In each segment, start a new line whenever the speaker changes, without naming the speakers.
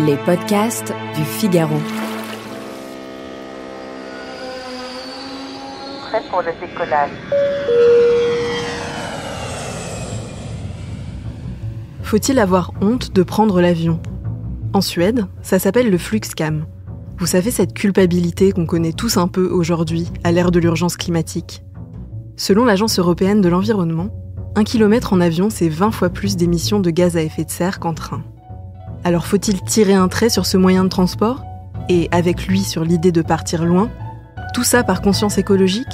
Les podcasts du Figaro.
Prêt pour le décollage.
Faut-il avoir honte de prendre l'avion ? En Suède, ça s'appelle le Fluxcam. Vous savez, cette culpabilité qu'on connaît tous un peu aujourd'hui, à l'ère de l'urgence climatique. Selon l'Agence européenne de l'environnement, 1 kilomètre en avion, c'est 20 fois plus d'émissions de gaz à effet de serre qu'en train. Alors faut-il tirer un trait sur ce moyen de transport ? Et avec lui sur l'idée de partir loin ? Tout ça par conscience écologique ?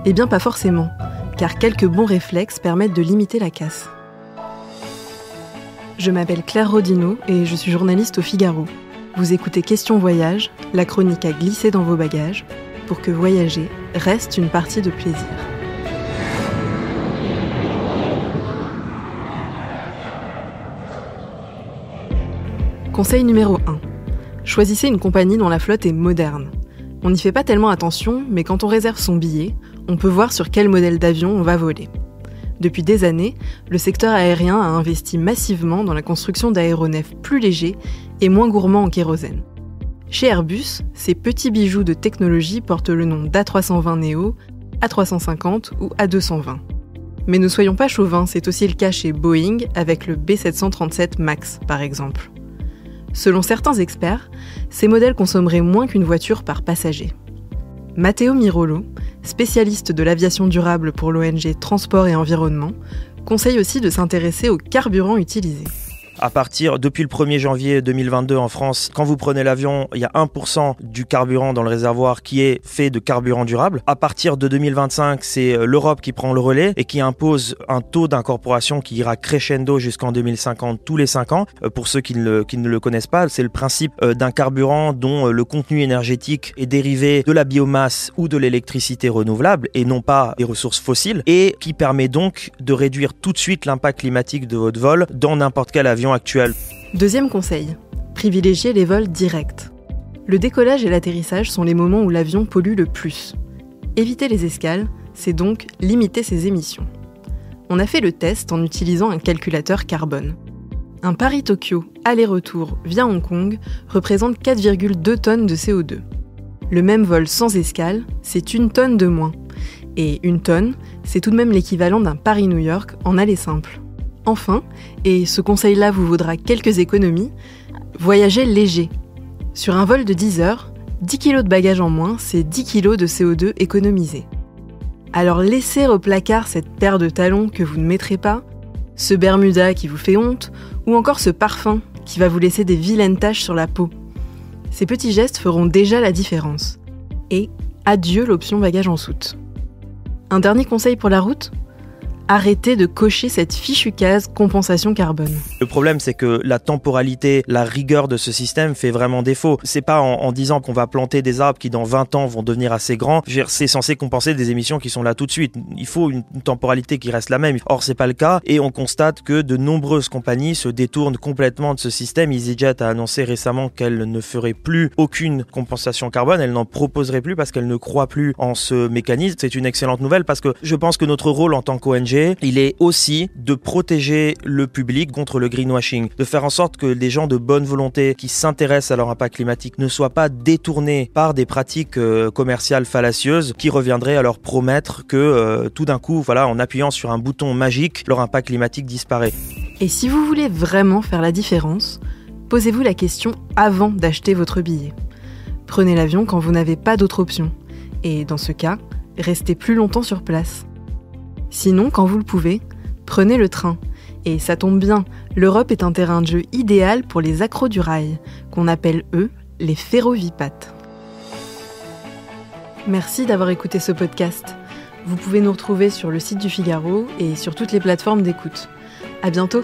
Eh bien pas forcément, car quelques bons réflexes permettent de limiter la casse. Je m'appelle Claire Rodino et je suis journaliste au Figaro. Vous écoutez Question Voyage, la chronique à glisser dans vos bagages, pour que voyager reste une partie de plaisir. Conseil numéro 1. Choisissez une compagnie dont la flotte est moderne. On n'y fait pas tellement attention, mais quand on réserve son billet, on peut voir sur quel modèle d'avion on va voler. Depuis des années, le secteur aérien a investi massivement dans la construction d'aéronefs plus légers et moins gourmands en kérosène. Chez Airbus, ces petits bijoux de technologie portent le nom d'A320neo, A350 ou A220. Mais ne soyons pas chauvins, c'est aussi le cas chez Boeing avec le B737 MAX par exemple. Selon certains experts, ces modèles consommeraient moins qu'une voiture par passager. Matteo Mirolo, spécialiste de l'aviation durable pour l'ONG Transport et Environnement, conseille aussi de s'intéresser au carburant utilisé.
Depuis le 1er janvier 2022 en France, quand vous prenez l'avion, il y a 1% du carburant dans le réservoir qui est fait de carburant durable. À partir de 2025, c'est l'Europe qui prend le relais et qui impose un taux d'incorporation qui ira crescendo jusqu'en 2050 tous les 5 ans. Pour ceux qui ne le connaissent pas, c'est le principe d'un carburant dont le contenu énergétique est dérivé de la biomasse ou de l'électricité renouvelable et non pas des ressources fossiles et qui permet donc de réduire tout de suite l'impact climatique de votre vol dans n'importe quel avion actuel.
Deuxième conseil, privilégiez les vols directs. Le décollage et l'atterrissage sont les moments où l'avion pollue le plus. Éviter les escales, c'est donc limiter ses émissions. On a fait le test en utilisant un calculateur carbone. Un Paris-Tokyo aller-retour via Hong Kong représente 4,2 tonnes de CO2. Le même vol sans escale, c'est 1 tonne de moins. Et 1 tonne, c'est tout de même l'équivalent d'un Paris-New York en aller simple. Enfin, et ce conseil-là vous vaudra quelques économies, voyagez léger. Sur un vol de 10 heures, 10 kg de bagages en moins, c'est 10 kg de CO2 économisés. Alors laissez au placard cette paire de talons que vous ne mettrez pas, ce Bermuda qui vous fait honte, ou encore ce parfum qui va vous laisser des vilaines taches sur la peau. Ces petits gestes feront déjà la différence. Et adieu l'option bagages en soute. Un dernier conseil pour la route ? Arrêtez de cocher cette fichue case compensation carbone.
Le problème, c'est que la temporalité, la rigueur de ce système fait vraiment défaut. C'est pas en disant qu'on va planter des arbres qui dans 20 ans vont devenir assez grands. C'est censé compenser des émissions qui sont là tout de suite. Il faut une temporalité qui reste la même. Or, c'est pas le cas et on constate que de nombreuses compagnies se détournent complètement de ce système. EasyJet a annoncé récemment qu'elle ne ferait plus aucune compensation carbone. Elle n'en proposerait plus parce qu'elle ne croit plus en ce mécanisme. C'est une excellente nouvelle parce que je pense que notre rôle en tant qu'ONG, il est aussi de protéger le public contre le greenwashing, de faire en sorte que des gens de bonne volonté qui s'intéressent à leur impact climatique ne soient pas détournés par des pratiques commerciales fallacieuses qui reviendraient à leur promettre que tout d'un coup, en appuyant sur un bouton magique, leur impact climatique disparaît.
Et si vous voulez vraiment faire la différence, posez-vous la question avant d'acheter votre billet. Prenez l'avion quand vous n'avez pas d'autre option. Et dans ce cas, restez plus longtemps sur place. Sinon, quand vous le pouvez, prenez le train. Et ça tombe bien, l'Europe est un terrain de jeu idéal pour les accros du rail, qu'on appelle eux les ferrovipates. Merci d'avoir écouté ce podcast. Vous pouvez nous retrouver sur le site du Figaro et sur toutes les plateformes d'écoute. À bientôt!